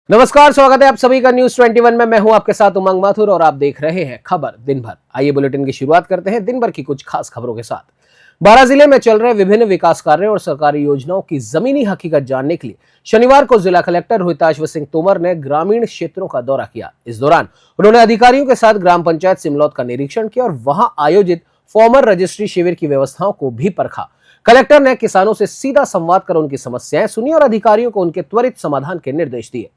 नमस्कार, स्वागत है आप सभी का न्यूज 21 में। मैं हूं आपके साथ उमंग माथुर और आप देख रहे हैं खबर दिन भर। आइए बुलेटिन की शुरुआत करते हैं दिन भर की कुछ खास खबरों के साथ। बारां जिले में चल रहे विभिन्न विकास कार्यों और सरकारी योजनाओं की जमीनी हकीकत जानने के लिए शनिवार को जिला कलेक्टर रोहिताश्व सिंह तोमर ने ग्रामीण क्षेत्रों का दौरा किया। इस दौरान उन्होंने अधिकारियों के साथ ग्राम पंचायत सिमलौत का निरीक्षण किया और वहां आयोजित फॉर्मर रजिस्ट्री शिविर की व्यवस्थाओं को भी परखा। कलेक्टर ने किसानों से सीधा संवाद कर उनकी समस्याएं सुनी और अधिकारियों को उनके त्वरित समाधान के निर्देश दिए।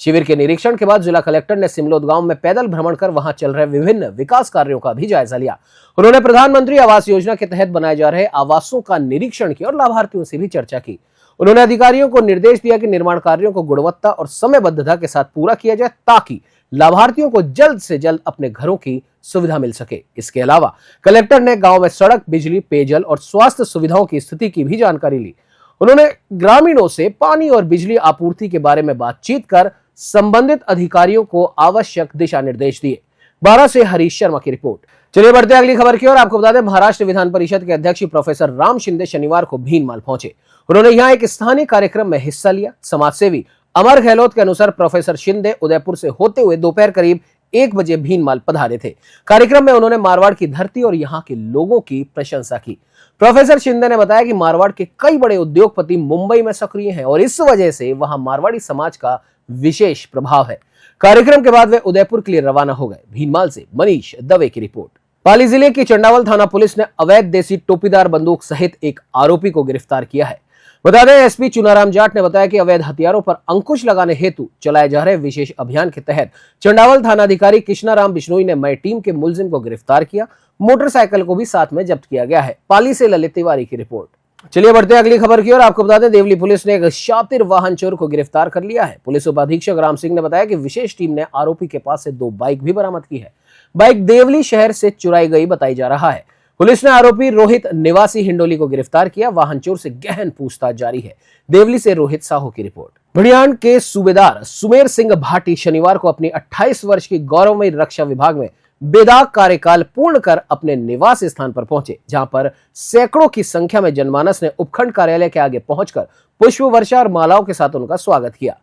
शिविर के निरीक्षण के बाद जिला कलेक्टर ने सिमलौत गांव में पैदल भ्रमण कर वहां चल रहे विभिन्न विकास कार्यों का भी जायजा लिया। उन्होंने प्रधानमंत्री आवास योजना के तहत बनाए जा रहे आवासों का निरीक्षण किया और लाभार्थियों से भी चर्चा की। उन्होंने अधिकारियों को निर्देश दिया कि निर्माण कार्यों को गुणवत्ता और समयबद्धता के साथ पूरा किया जाए ताकि लाभार्थियों को जल्द से जल्द अपने घरों की सुविधा मिल सके। इसके अलावा कलेक्टर ने गांव में सड़क, बिजली, पेयजल और स्वास्थ्य सुविधाओं की स्थिति की भी जानकारी ली। उन्होंने ग्रामीणों से पानी और बिजली आपूर्ति के बारे में बातचीत कर संबंधित अधिकारियों को आवश्यक दिशा निर्देश दिए। बारां से हरीश शर्मा की रिपोर्ट। चलिए बढ़ते अगली खबर की ओर। आपको बता दें, महाराष्ट्र विधान परिषद के अध्यक्ष प्रोफेसर राम शिंदे शनिवार को भीनमाल पहुंचे। उन्होंने यहां एक स्थानीय कार्यक्रम में हिस्सा लिया। समाजसेवी अमर गहलोत के अनुसार प्रोफेसर शिंदे उदयपुर से होते हुए दोपहर करीब 1 बजे भीनमाल पधारे थे। कार्यक्रम में उन्होंने मारवाड़ की धरती और यहाँ के लोगों की प्रशंसा की। प्रोफेसर शिंदे ने बताया कि मारवाड़ के कई बड़े उद्योगपति मुंबई में सक्रिय हैं और इस वजह से वहां मारवाड़ी समाज का विशेष प्रभाव है। कार्यक्रम के बाद वे उदयपुर के लिए रवाना हो गए। भीनमाल से मनीष दवे की रिपोर्ट। पाली जिले की चंडावल थाना पुलिस ने अवैध देसी टोपीदार बंदूक सहित एक आरोपी को गिरफ्तार किया है। बता दें, एसपी चुनाराम जाट ने बताया कि अवैध हथियारों पर अंकुश लगाने हेतु चलाए जा रहे विशेष अभियान के तहत चंडावल थानाधिकारी कृष्णाराम बिश्नोई ने मई टीम के मुलजिम को गिरफ्तार किया। मोटरसाइकिल को भी साथ में जब्त किया गया है। पाली से ललित तिवारी की रिपोर्ट। चलिए बढ़ते अगली खबर की ओर। आपको बता दें, देवली पुलिस ने एक शातिर वाहन चोर को गिरफ्तार कर लिया है। पुलिस उपाधीक्षक राम सिंह ने बताया कि विशेष टीम ने आरोपी के पास से 2 बाइक भी बरामद की है। बाइक देवली शहर से चुराई गई बताई जा रहा है। पुलिस ने आरोपी रोहित निवासी हिंडोली को गिरफ्तार किया। वाहन चोर से गहन पूछताछ जारी है। देवली से रोहित साहू की रिपोर्ट। भड़ियाण के सूबेदार सुमेर सिंह भाटी शनिवार को अपनी 28 वर्ष की गौरवमयी रक्षा विभाग में बेदाग कार्यकाल पूर्ण कर अपने निवास स्थान पर पहुंचे, जहां पर सैकड़ों की संख्या में जनमानस ने उपखंड कार्यालय के आगे पहुंचकर पुष्प वर्षा और मालाओं के साथ उनका स्वागत किया।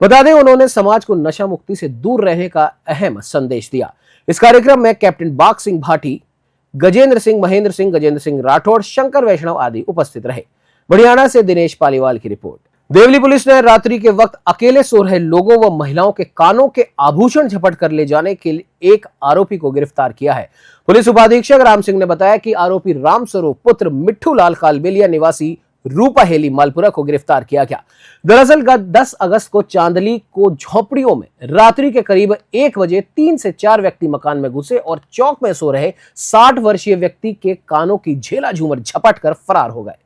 बता दें, उन्होंने समाज को नशा मुक्ति से दूर रहने का अहम संदेश दिया। इस कार्यक्रम में कैप्टन बाग सिंह भाटी, गजेंद्र सिंह, महेंद्र सिंह, गजेंद्र सिंह राठौड़, शंकर वैष्णव आदि उपस्थित रहे। बढ़ियाना से दिनेश पालीवाल की रिपोर्ट। देवली पुलिस ने रात्रि के वक्त अकेले सो रहे लोगों व महिलाओं के कानों के आभूषण झपट कर ले जाने के लिए एक आरोपी को गिरफ्तार किया है। पुलिस उपाधीक्षक राम सिंह ने बताया कि आरोपी रामस्वरूप पुत्र मिट्ठू लाल कालबेलिया निवासी रूपाहेली मालपुरा को गिरफ्तार किया गया। दरअसल गत 10 अगस्त को चांदली को झोपड़ियों में रात्रि के करीब 1 बजे 3 से 4 व्यक्ति मकान में घुसे और चौक में सो रहे 60 वर्षीय व्यक्ति के कानों की झेला झूमर झपट कर फरार हो गए।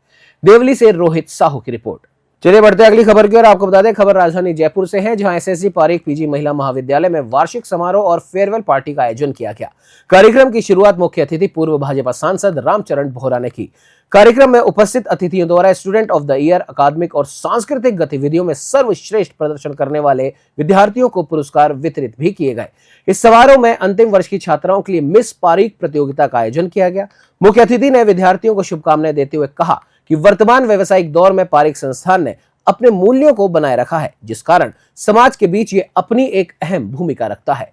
देवली से रोहित साहू की रिपोर्ट। चलिए बढ़ते अगली खबर की ओर। आपको बता दें, खबर राजधानी जयपुर से है, जहां एसएसजी पारीख पीजी महिला महाविद्यालय में वार्षिक समारोह और फेयरवेल पार्टी का आयोजन किया गया। कार्यक्रम की शुरुआत मुख्य अतिथि पूर्व भाजपा सांसद रामचरण बोहरा ने की। कार्यक्रम में उपस्थित अतिथियों द्वारा स्टूडेंट ऑफ द ईयर, अकादमिक और सांस्कृतिक गतिविधियों में सर्वश्रेष्ठ प्रदर्शन करने वाले विद्यार्थियों को पुरस्कार वितरित भी किए गए। इस समारोह में अंतिम वर्ष की छात्राओं के लिए मिस पारीख प्रतियोगिता का आयोजन किया गया। मुख्य अतिथि ने विद्यार्थियों को शुभकामनाएं देते हुए कहा कि वर्तमान व्यावसायिक दौर में पारीख संस्थान ने अपने मूल्यों को बनाए रखा है, जिस कारण समाज के बीच ये अपनी एक अहम भूमिका रखता है।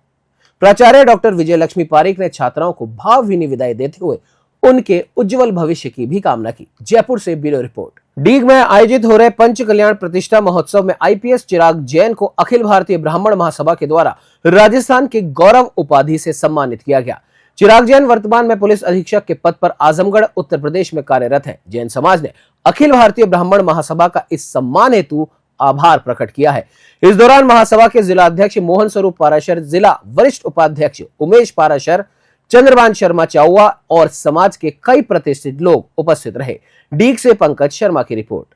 प्राचार्य डॉक्टर विजय लक्ष्मी पारीख ने छात्राओं को भावभीनी विदाई देते हुए उनके उज्जवल भविष्य की भी कामना की। जयपुर से ब्यूरो रिपोर्ट। डीग में आयोजित हो रहे पंच कल्याण प्रतिष्ठा महोत्सव में आईपीएस चिराग जैन को अखिल भारतीय ब्राह्मण महासभा के द्वारा राजस्थान की गौरव उपाधि से सम्मानित किया गया। चिराग जैन वर्तमान में पुलिस अधीक्षक के पद पर आजमगढ़ उत्तर प्रदेश में कार्यरत है। जैन समाज ने अखिल भारतीय ब्राह्मण महासभा का इस सम्मान हेतु आभार प्रकट किया है। इस दौरान महासभा के जिला अध्यक्ष मोहन स्वरूप पाराशर, जिला वरिष्ठ उपाध्यक्ष उमेश पाराशर, चंद्रभान शर्मा चाउआ और समाज के कई प्रतिष्ठित लोग उपस्थित रहे। डीग से पंकज शर्मा की रिपोर्ट।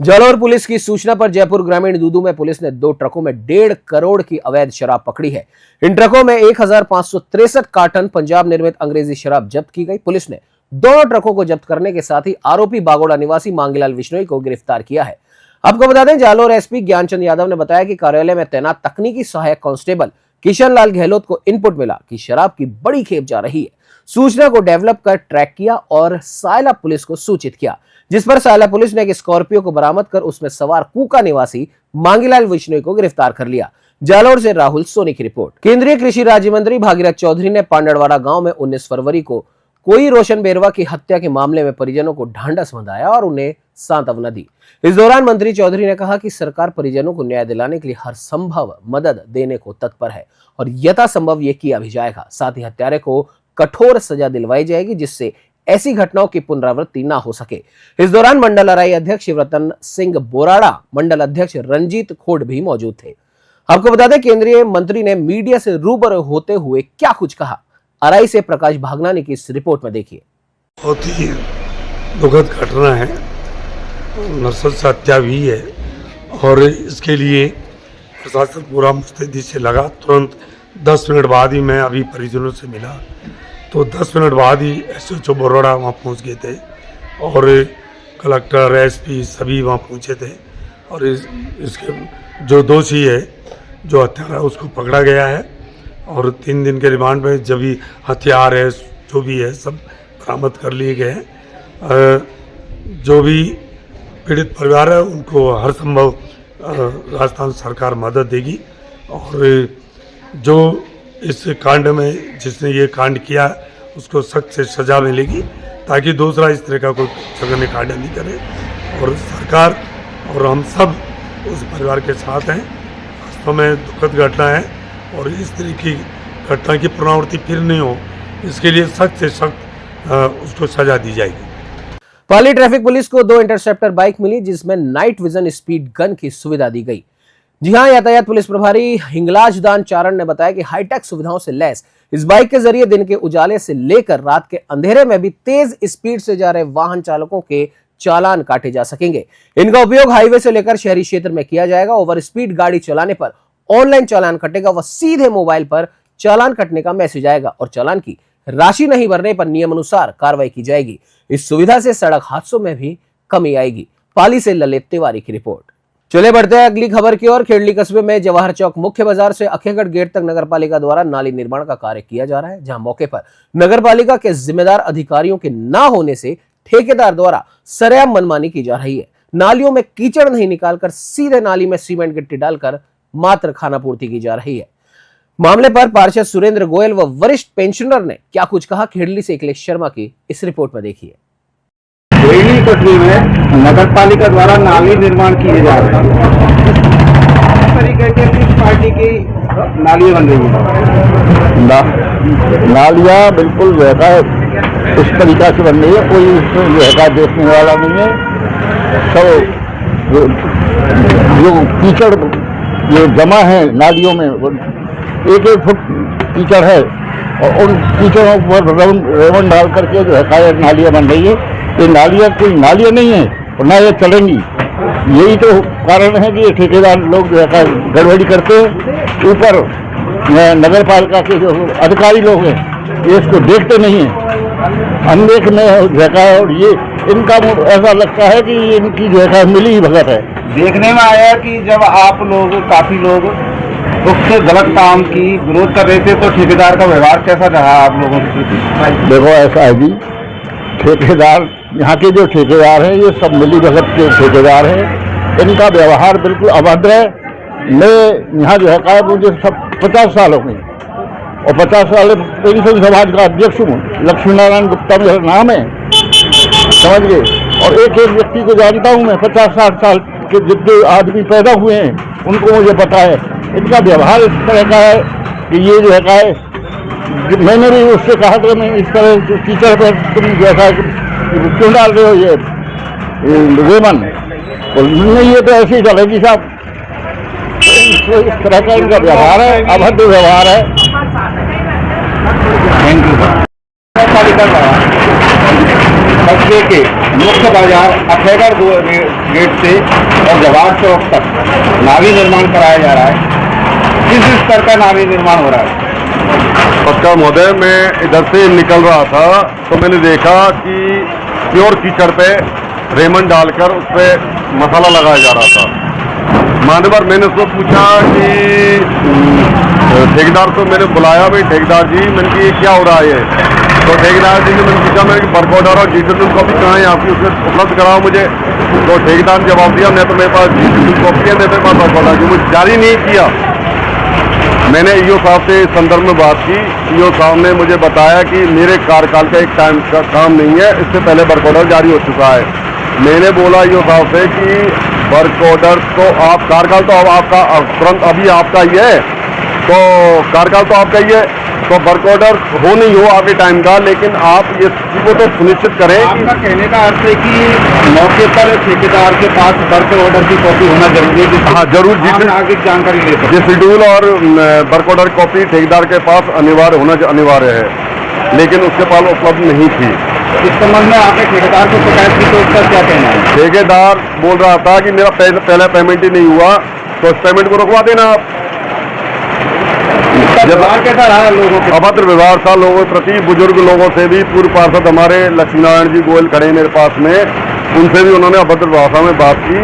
जालौर पुलिस की सूचना पर जयपुर ग्रामीण दूदू में पुलिस ने 2 ट्रकों में 1.5 करोड़ की अवैध शराब पकड़ी है। इन ट्रकों में 1563 कार्टन पंजाब निर्मित अंग्रेजी शराब जब्त की गई। पुलिस ने दोनों ट्रकों को जब्त करने के साथ ही आरोपी बागोड़ा निवासी मांगीलाल बिश्नोई को गिरफ्तार किया है। आपको बता दें, जालौर एसपी ज्ञानचंद यादव ने बताया कि कार्यालय में तैनात तकनीकी सहायक कांस्टेबल किशन लाल गहलोत को इनपुट मिला कि शराब की बड़ी खेप जा रही है। सूचना को डेवलप कर ट्रैक किया और सायला पुलिस को सूचित किया, जिस पर सायला पुलिस ने एक स्कॉर्पियो को बरामद कर उसमें सवार कूका निवासी मांगीलाल विश्नोई को गिरफ्तार कर लिया। जालौर से राहुल सोनी की रिपोर्ट। केंद्रीय कृषि राज्य मंत्री भागीरथ चौधरी ने पांडरवाड़ा गांव में 19 फरवरी को कोई रोशन बेरवा की हत्या के मामले में परिजनों को ढांढस बंधाया और उन्हें सांत्वना दी। इस दौरान मंत्री चौधरी ने कहा कि सरकार परिजनों को न्याय दिलाने के लिए हर संभव मदद देने को तत्पर है और यथासंभव ये किया भी जाएगा। साथ ही हत्यारे को कठोर सजा दिलवाई जाएगी जिससे ऐसी घटनाओं की पुनरावृत्ति ना हो सके। इस दौरान मंडल अराई अध्यक्ष शिवरतन सिंह बोराड़ा, मंडल अध्यक्ष रंजीत खोड़ भी मौजूद थे। आपको बता दें, केंद्रीय मंत्री ने मीडिया से रूबरू होते हुए क्या कुछ कहा, अराई से प्रकाश भागनानी की इस रिपोर्ट में देखिए। बहुत ही दुखद घटना है, नरसंस हत्या हुई है और इसके लिए प्रशासन पूरा मुस्तैदी से लगा। तुरंत 10 मिनट बाद ही मैं अभी परिजनों से मिला तो 10 मिनट बाद ही SHO बरोड़ा वहाँ पहुँच गए थे और कलेक्टर SP सभी वहाँ पहुँचे थे और इसके जो दोषी है, जो हत्यारा है, उसको पकड़ा गया है और 3 दिन के रिमांड में जब भी हथियार है जो भी है सब बरामद कर लिए गए हैं। जो भी पीड़ित परिवार है उनको हर संभव राजस्थान सरकार मदद देगी और जो इस कांड में जिसने ये कांड किया उसको सख्त से सजा मिलेगी ताकि दूसरा इस तरह का कोई जघन्य कांड नहीं करे। और सरकार और हम सब उस परिवार के साथ हैं। वास्तव में दुखद घटना है और इस तरह की घटना की पुनरावृत्ति फिर नहीं हो, इसके लिए सख्त से सख्त उसको सजा दी जाएगी। पाली ट्रैफिक पुलिस को 2 इंटरसेप्टर बाइक मिली जिसमें नाइट विजन स्पीड गन की सुविधा दी गई। जी हां, यातायात पुलिस प्रभारी हिंगलाज दान चारण ने बताया कि हाईटेक सुविधाओं से लैस इस बाइक के जरिए दिन के उजाले से लेकर रात के अंधेरे में भी तेज स्पीड से जा रहे वाहन चालकों के चालान काटे जा सकेंगे। इनका उपयोग हाईवे से लेकर शहरी क्षेत्र में किया जाएगा। ओवर स्पीड गाड़ी चलाने पर ऑनलाइन चालान कटेगा व सीधे मोबाइल पर चालान कटने का मैसेज आएगा और चालान की राशि नहीं भरने पर नियमानुसार कार्रवाई की जाएगी। इस सुविधा से सड़क हादसों में भी कमी आएगी। पाली से ललित तिवारी की रिपोर्ट। चले बढ़ते हैं अगली खबर की ओर। खेड़ली कस्बे में जवाहर चौक मुख्य बाजार से अखेगढ़ गेट तक नगरपालिका द्वारा नाली निर्माण का कार्य किया जा रहा है, जहां मौके पर नगरपालिका के जिम्मेदार अधिकारियों के न होने से ठेकेदार द्वारा सरेआम मनमानी की जा रही है। नालियों में कीचड़ नहीं निकालकर सीधे नाली में सीमेंट गिट्टी डालकर मात्र खानापूर्ति की जा रही है। मामले पर पार्षद सुरेंद्र गोयल व वरिष्ठ पेंशनर ने क्या कुछ कहा, खेड़ली से अखिलेश शर्मा की इस रिपोर्ट में देखिए। खेड़ली कस्बे में नगर पालिका द्वारा नाली निर्माण किए जा रहे हैं। किस तरीके के किस पार्टी की नालियाँ बन रही है? नालियाँ बिल्कुल जो है उस तरीका से बन रही है, कोई उसमें जो है देखने वाला नहीं है। सब जो कीचड़ जो जमा है नालियों में 1-1 फुट कीचड़ है और उन कीचड़ों पर रेवन डाल करके जो है नालियाँ बन रही है। ये नालियाँ कोई नालियाँ नहीं है और ना ये चलेंगी। यही तो कारण है कि ये ठेकेदार लोग जो है गड़बड़ी करते हैं। ऊपर नगर पालिका के जो अधिकारी लोग हैं ये इसको देखते नहीं हैं, अनदेख में रहता है और ये इनका ऐसा लगता है कि इनकी जो है मिली ही भगत है। देखने में आया कि जब आप लोग काफी लोग उससे गलत काम की विरोध कर रहे थे तो ठेकेदार का व्यवहार कैसा रहा आप लोगों से? देखो ऐसा है जी, ठेकेदार यहाँ के जो ठेकेदार हैं ये सब मिली भगत के ठेकेदार हैं। इनका व्यवहार बिल्कुल अभद्र है। मैं यहाँ जो है मुझे सब 50 साल हो गए और 50 साल पेंशन समाज का अध्यक्ष हूँ। लक्ष्मी नारायण गुप्ता मेरा नाम है, समझ गए। और एक एक व्यक्ति को जानता हूँ मैं, 50-60 साल के जितने आदमी पैदा हुए हैं उनको मुझे पता है। इनका व्यवहार इस तरह का है कि ये जो है मैंने भी उससे कहा था मैं इस तरह कीचड़ पर तुम जैसा क्यों डाल रहे हो ये रेमन, और नहीं ये तो ऐसे ही चलेगी साहब। तो इस तरह का इनका व्यवहार है, अभद्र व्यवहार है। Thank you. कस्बे के मुख्य बाजार अखेगढ़ गेट से और जवाहर चौक तक नाली निर्माण कराया जा रहा है। किस स्तर का नाली निर्माण हो रहा है? पक्का महोदय, मैं इधर से निकल रहा था तो मैंने देखा कि प्योर कीचड़ पे रेमन डालकर उस पर मसाला लगाया जा रहा था। मान्यवर मैंने उसको पूछा कि ठेकेदार को मैंने बुलाया, भाई ठेकेदार जी, मैंने कि ये क्या हो रहा है? तो ठेकेदार जी ने मैंने पूछा, मैंने वर्क ऑर्डर और GTL कॉपी कहाँ है आपकी, उसमें उपलब्ध कराओ मुझे। तो ठेकेदार ने जवाब दिया, नहीं तो मेरे पास GTL कॉपी है, नहीं तो मेरे पास वर्क ऑर्डर, जो मुझे जारी नहीं किया। मैंने ईओ साहब से इस संदर्भ में बात की। ईओ साहब ने मुझे बताया कि मेरे कार्यकाल का एक टाइम का काम नहीं है, इससे पहले वर्क ऑर्डर जारी हो चुका है। मैंने बोला ईओ साहब से कि वर्क ऑर्डर तो आप कार्यकाल तो अब आपका तुरंत अभी आपका ही है, तो कार्यकाल तो आपका ही है, तो वर्क ऑर्डर हो नहीं हो आपके टाइम का, लेकिन आप ये चीज़ को तो सुनिश्चित करें। आपका कहने का अर्थ है कि मौके पर ठेकेदार के पास वर्क ऑर्डर की कॉपी होना जरूरी है? हाँ जरूर, आगे जानकारी ले सकते। जी शेड्यूल और वर्क ऑर्डर कॉपी ठेकेदार के पास अनिवार्य होना अनिवार्य है, लेकिन उसके पास उपलब्ध नहीं थी। इस संबंध में आपने ठेकेदार को शिकायत की, तो उसका क्या कहना है? ठेकेदार बोल रहा था कि मेरा पहला पेमेंट ही नहीं हुआ, तो उस पेमेंट को रुकवा देना आप। व्यवहार कैसा रहा लोगों के? अभद्र व्यवहार था लोगों के प्रति, बुजुर्ग लोगों से भी। पूर्व पार्षद हमारे लक्ष्मीनारायण जी गोयल खड़े मेरे पास में, उनसे भी उन्होंने अभद्र भाषा में बात की।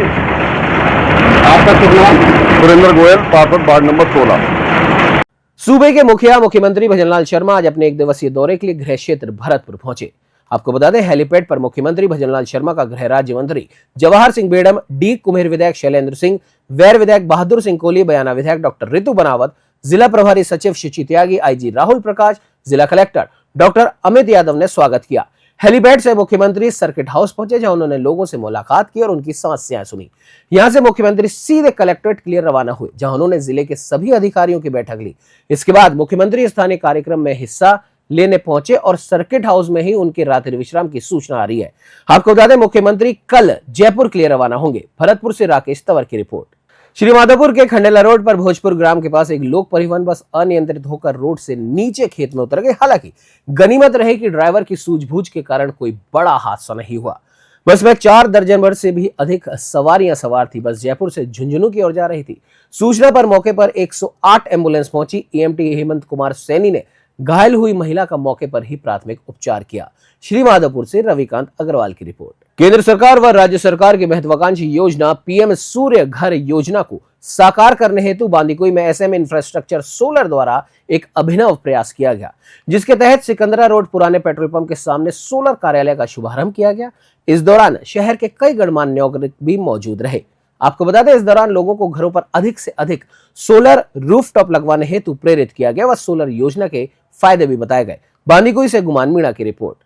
आपका शुभ नाम? सुरेंद्र गोयल, पार्षद वार्ड नंबर 16। सूबे के मुखिया मुख्यमंत्री भजनलाल शर्मा आज अपने एक दिवसीय दौरे के लिए गृह क्षेत्र भरतपुर पहुंचे। आपको बता दें, हेलीपैड पर मुख्यमंत्री भजनलाल शर्मा का गृह राज्य मंत्री जवाहर सिंह बेड़म, डी कुम्हेर विधायक शैलेंद्र सिंह, वैर विधायक बहादुर सिंह कोहली, बयाना विधायक डॉक्टर रितु बनावत, जिला प्रभारी सचिव शुचि त्यागी, आईजी राहुल प्रकाश, जिला कलेक्टर डॉक्टर अमित यादव ने स्वागत किया। हेलीपैड से मुख्यमंत्री सर्किट हाउस पहुंचे, जहां उन्होंने लोगों से मुलाकात की और उनकी समस्याएं सुनी। यहां से मुख्यमंत्री सीधे कलेक्ट्रेट के लिए रवाना हुए, जहां उन्होंने जिले के सभी अधिकारियों की बैठक ली। इसके बाद मुख्यमंत्री स्थानीय कार्यक्रम में हिस्सा लेने पहुंचे और सर्किट हाउस में ही उनके रात्रि विश्राम की सूचना आ रही है। आपको बता दें, मुख्यमंत्री कल जयपुर के लिए रवाना होंगे। भरतपुर से राकेश तंवर की रिपोर्ट। श्रीमाधोपुर के खंडेला रोड पर भोजपुर ग्राम के पास एक लोक परिवहन बस अनियंत्रित होकर रोड से नीचे खेत में उतर गई। हालांकि गनीमत रही कि ड्राइवर की सूझबूझ के कारण कोई बड़ा हादसा नहीं हुआ। बस में 4 दर्जन भर से भी अधिक सवारियां सवार थी। बस जयपुर से झुंझुनू की ओर जा रही थी। सूचना पर मौके पर 108 एम्बुलेंस पहुंची। EMT हेमंत कुमार सैनी ने घायल हुई महिला का मौके पर ही प्राथमिक उपचार किया। श्रीमाधोपुर से रविकांत अग्रवाल की रिपोर्ट। केंद्र सरकार व राज्य सरकार की महत्वाकांक्षी योजना PM सूर्य घर योजना को साकार करने हेतु बांदीकुई में SM इंफ्रास्ट्रक्चर सोलर द्वारा एक अभिनव प्रयास किया गया, जिसके तहत सिकंदरा रोड पुराने पेट्रोल पंप के सामने सोलर कार्यालय का शुभारंभ किया गया। इस दौरान शहर के कई गणमान्य नागरिक भी मौजूद रहे। आपको बता दें, इस दौरान लोगों को घरों पर अधिक से अधिक सोलर रूफटॉप लगवाने हेतु प्रेरित किया गया व सोलर योजना के फायदे भी बताए गए। बांदीकुई से गुमान मीणा की रिपोर्ट।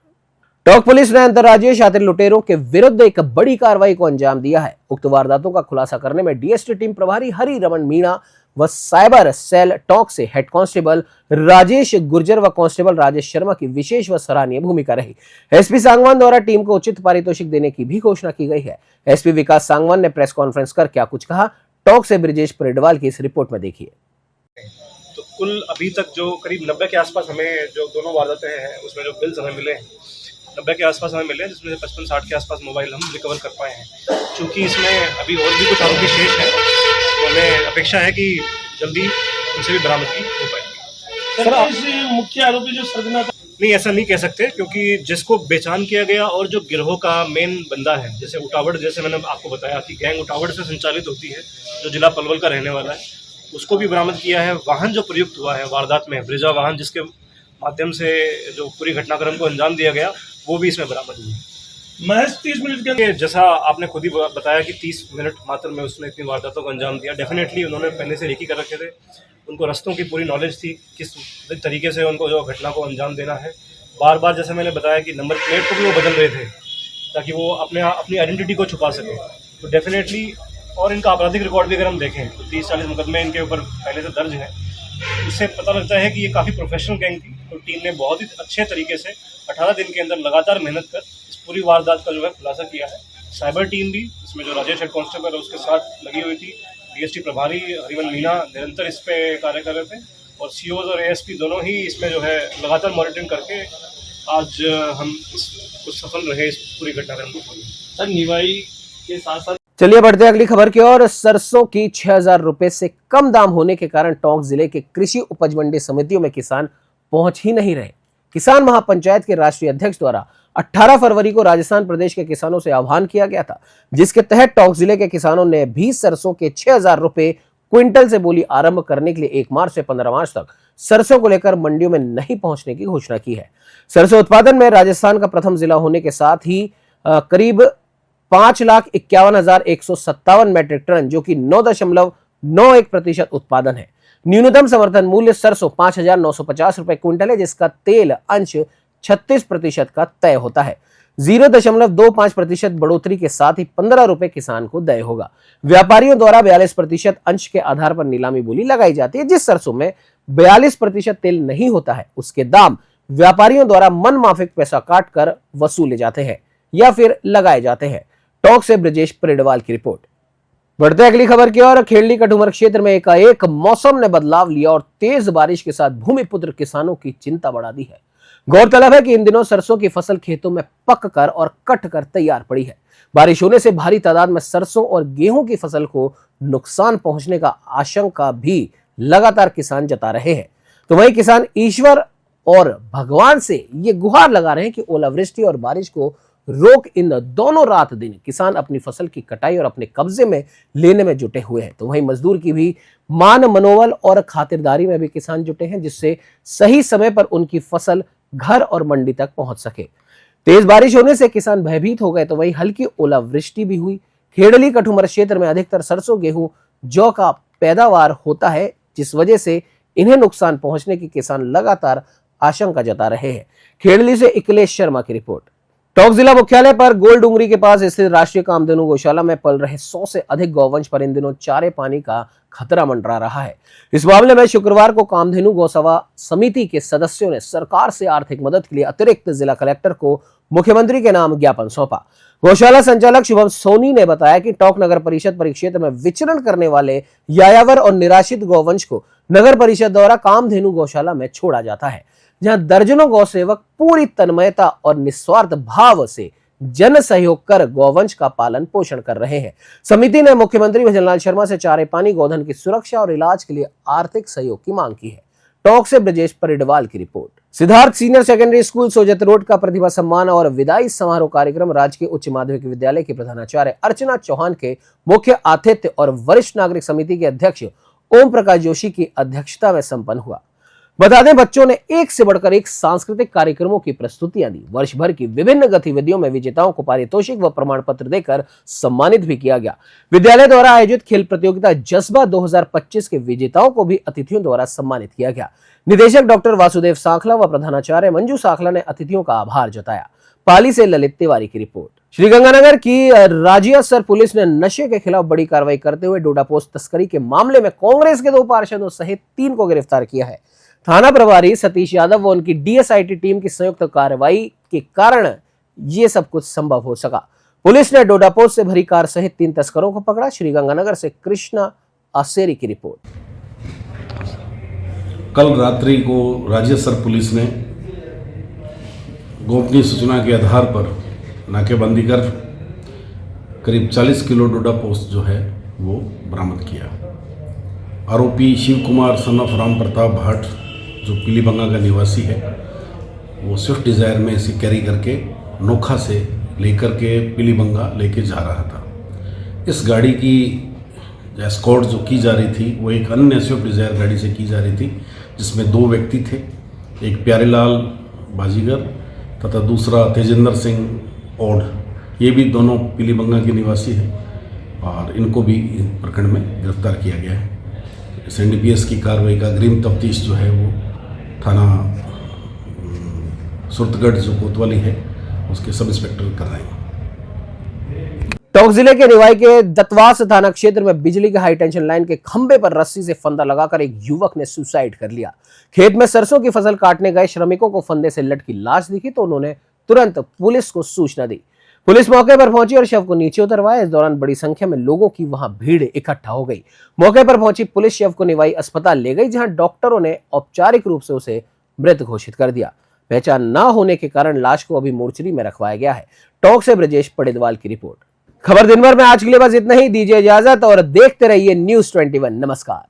टोंक पुलिस ने अंतर्राज्यीय शातिर लुटेरों के विरुद्ध एक बड़ी कार्रवाई को अंजाम दिया है। उक्त वारदातों का खुलासा करने में DST टीम प्रभारी हरि रमन मीणा व साइबर सेल टोंक से हेड कांस्टेबल राजेश गुर्जर व कांस्टेबल राजेश शर्मा की विशेष व सराहनीय भूमिका रही। SP सांगवान द्वारा टीम को उचित पारितोषिक देने की भी घोषणा की गई है। SP विकास सांगवान ने प्रेस कॉन्फ्रेंस कर क्या कुछ कहा, टोंक से ब्रिजेश परिडवाल की इस रिपोर्ट में देखिए। तो कुल अभी तक जो करीब 90 के आसपास हमें जो दोनों वारदातें हैं उसमें जो बिल्स हमें मिले हैं 90 के आसपास हमें मिले हैं, जिसमें से 55-60 के आसपास मोबाइल हम रिकवर कर पाए हैं। चूँकि इसमें अभी और भी कुछ आरोपी शेष हैं, तो हमें अपेक्षा है कि जल्दी उनसे भी बरामदगी हो पाएगी। सर, मुख्य आरोपी जो सरगना था, नहीं ऐसा नहीं कह सकते, क्योंकि जिसको पहचान किया गया और जो गिरोह का मेन बंदा है, जैसे उटावड़, जैसे मैंने आपको बताया कि गैंग उटावड़ से संचालित होती है, जो जिला पलवल का रहने वाला है, उसको भी बरामद किया है। वाहन जो प्रयुक्त हुआ है वारदात में, ब्रिजा वाहन जिसके माध्यम से जो पूरी घटनाक्रम को अंजाम दिया गया, वो भी इसमें बरामद हुई है। महज 30 मिनट के अंदर, जैसा आपने खुद ही बताया कि 30 मिनट मात्र में उसने इतनी वारदातों को अंजाम दिया। डेफिनेटली उन्होंने पहले से रेकी कर रखे थे, उनको रास्तों की पूरी नॉलेज थी, किस तरीके से उनको जो घटना को अंजाम देना है। बार बार जैसे मैंने बताया कि नंबर प्लेट को भी वो बदल रहे थे ताकि वो अपनी आइडेंटिटी को छुपा सकें। तो डेफिनेटली, और इनका आपराधिक रिकॉर्ड भी अगर हम देखें तो 30-40 मुकदमे इनके ऊपर पहले से दर्ज हैं। इससे पता लगता है कि ये काफ़ी प्रोफेशनल गैंग थी। तो टीम ने बहुत ही अच्छे तरीके से 18 दिन के अंदर लगातार मेहनत कर इस पूरी वारदात का जो है खुलासा किया है। साइबर टीम भी, इसमें जो राजेश हेड कांस्टेबल है उसके साथ लगी हुई थी। DST प्रभारी हरिवन मीणा निरंतर इस पे कार्य कर रहे थे, और COs और ASP दोनों ही इसमें जो है लगातार मॉनिटरिंग करके आज हम कुछ सफल रहे इस पूरी घटनाक्रम को खोलने। सर, निवाई के साथ साथ चलिए बढ़ते हैं अगली खबर की ओर। सरसों की 6000 रुपए से कम दाम होने के कारण टोंक जिले के कृषि उपज मंडी समितियों में किसान पहुंच ही नहीं रहे। किसान महापंचायत के राष्ट्रीय अध्यक्ष द्वारा 18 फरवरी को राजस्थान प्रदेश के किसानों से आह्वान किया गया था, जिसके तहत टोंक जिले के किसानों ने भी सरसों के 6000 रुपए क्विंटल से बोली आरंभ करने के लिए 1 मार्च से 15 मार्च तक सरसों को लेकर मंडियों में नहीं पहुंचने की घोषणा की है। सरसों उत्पादन में राजस्थान का प्रथम जिला होने के साथ ही करीब 5,51,157 मैट्रिक टन जो कि 9.91% उत्पादन है। न्यूनतम समर्थन मूल्य सरसों 5,950 रुपए क्विंटल है, जिसका तेल अंश 36% का तय होता है। 0.25% बढ़ोतरी के साथ ही 15 रुपए किसान को देय होगा। व्यापारियों द्वारा 42% अंश के आधार पर नीलामी बोली लगाई जाती है। जिस सरसों में 42% तेल नहीं होता है उसके दाम व्यापारियों द्वारा मन माफिक पैसा काट कर वसूले जाते हैं या फिर लगाए जाते हैं। टॉक से ब्रजेश परिडवाल की रिपोर्ट। बढ़ते अगली खबर की ओर। खेड़ली कठुमर क्षेत्र में एकाएक मौसम ने बदलाव लिया और तेज बारिश के साथ भूमिपुत्र किसानों की चिंता बढ़ा दी है। गौरतलब है कि इन दिनों सरसों की फसल खेतों में पक कर और कट कर तैयार पड़ी है। बारिश होने से भारी तादाद में सरसों और गेहूं की फसल को नुकसान पहुंचने का आशंका भी लगातार किसान जता रहे हैं। तो वहीं किसान ईश्वर और भगवान से ये गुहार लगा रहे हैं कि ओलावृष्टि और बारिश को रोक इन दोनों रात दिन किसान अपनी फसल की कटाई और अपने कब्जे में लेने में जुटे हुए हैं। तो वहीं मजदूर की भी मान मनोबल और खातिरदारी में भी किसान जुटे हैं, जिससे सही समय पर उनकी फसल घर और मंडी तक पहुंच सके। तेज बारिश होने से किसान भयभीत हो गए, तो वहीं हल्की ओलावृष्टि भी हुई। खेड़ली कठुमर क्षेत्र में अधिकतर सरसों गेहूं जौ का पैदावार होता है, जिस वजह से इन्हें नुकसान पहुंचने की किसान लगातार आशंका जता रहे हैं। खेड़ली से इकलेश शर्मा की रिपोर्ट। टोंक जिला मुख्यालय पर गोल डूंगरी के पास स्थित राष्ट्रीय कामधेनु गौशाला में पल रहे 100 से अधिक गौवंश पर इन दिनों चारे पानी का खतरा मंडरा रहा है। इस मामले में शुक्रवार को कामधेनु गौसभा समिति के सदस्यों ने सरकार से आर्थिक मदद के लिए अतिरिक्त जिला कलेक्टर को मुख्यमंत्री के नाम ज्ञापन सौंपा। गौशाला संचालक शुभम सोनी ने बताया कि टोंक नगर परिषद परिक्षेत्र में विचरण करने वाले यायावर और निराश्रित गौवंश को नगर परिषद द्वारा कामधेनु गौशाला में छोड़ा जाता है, जहां दर्जनों गौ सेवक पूरी तन्मयता और निस्वार्थ भाव से जन सहयोग कर गौवंश का पालन पोषण कर रहे हैं। समिति ने मुख्यमंत्री भजनलाल शर्मा से चारे पानी, गोधन की सुरक्षा और इलाज के लिए आर्थिक सहयोग की मांग की है। टॉक से ब्रजेश परिडवाल की report. Siddharth senior secondary school Sojat road का प्रतिभा सम्मान और विदाई समारोह कार्यक्रम राजकीय उच्च माध्यमिक विद्यालय के प्रधानाचार्य अर्चना चौहान के मुख्य आतिथ्य और वरिष्ठ नागरिक समिति के अध्यक्ष ओम प्रकाश जोशी की अध्यक्षता में संपन्न हुआ। बता दें, बच्चों ने एक से बढ़कर एक सांस्कृतिक कार्यक्रमों की प्रस्तुतियां दी। वर्ष भर की विभिन्न गतिविधियों में विजेताओं को पारितोषिक व प्रमाण पत्र देकर सम्मानित भी किया गया। विद्यालय द्वारा आयोजित खेल प्रतियोगिता जज्बा 2025 के विजेताओं को भी अतिथियों द्वारा सम्मानित किया गया। निदेशक डॉक्टर वासुदेव सांखला व प्रधानाचार्य मंजू सांखला ने अतिथियों का आभार जताया। पाली से ललित तिवारी की रिपोर्ट। श्रीगंगानगर की राजियासर पुलिस ने नशे के खिलाफ बड़ी कार्रवाई करते हुए डोडा पोस्ट तस्करी के मामले में कांग्रेस के 2 पार्षदों सहित 3 को गिरफ्तार किया है। थाना प्रभारी सतीश यादव व उनकी डीएसआईटी टीम की संयुक्त कार्रवाई के कारण ये सब कुछ संभव हो सका। पुलिस ने डोडा पोस्ट से भरी कार सहित 3 तस्करों को पकड़ा। श्रीगंगानगर से कृष्णा आसेरी की रिपोर्ट। कल रात्रि को राजियासर पुलिस ने गोपनीय सूचना के आधार पर नाकेबंदी कर करीब 40 किलो डोडा पोस्ट जो है वो बरामद किया। आरोपी शिव कुमार सन ऑफ राम प्रताप भाट जो पीलीबंगा का निवासी है, वो स्विफ्ट डिज़ायर में इसे कैरी करके नोखा से लेकर के पीलीबंगा लेके जा रहा था। इस गाड़ी की एस्कॉर्ट जो की जा रही थी वो एक अन्य स्विफ्ट डिज़ायर गाड़ी से की जा रही थी, जिसमें 2 व्यक्ति थे, एक प्यारेलाल बाजीगर तथा दूसरा तेजेंद्र सिंह ओढ़। ये भी दोनों पीलीबंगा के निवासी हैं और इनको भी प्रकरण में गिरफ्तार किया गया है। इस एनडीपीएस की कार्रवाई का अग्रिम तफ्तीश जो है वो थाना सुरतगढ़ जो कोतवाली है उसके सब इंस्पेक्टर कर रहे हैं। टोंक जिले के निवाई के दतवास थाना क्षेत्र में बिजली के हाई टेंशन लाइन के खंभे पर रस्सी से फंदा लगाकर एक युवक ने सुसाइड कर लिया। खेत में सरसों की फसल काटने गए श्रमिकों को फंदे से लटकी लाश दिखी तो उन्होंने तुरंत पुलिस को सूचना दी। पुलिस मौके पर पहुंची और शव को नीचे उतरवाया। इस दौरान बड़ी संख्या में लोगों की वहां भीड़ इकट्ठा हो गई। मौके पर पहुंची पुलिस शव को निवाई अस्पताल ले गई, जहां डॉक्टरों ने औपचारिक रूप से उसे मृत घोषित कर दिया। पहचान न होने के कारण लाश को अभी मोर्चरी में रखवाया गया है। टोंक से ब्रजेश परिडवाल की रिपोर्ट। खबर दिन भर में आज के लिए बस इतना ही। दीजिए इजाजत और देखते रहिए News 21। नमस्कार।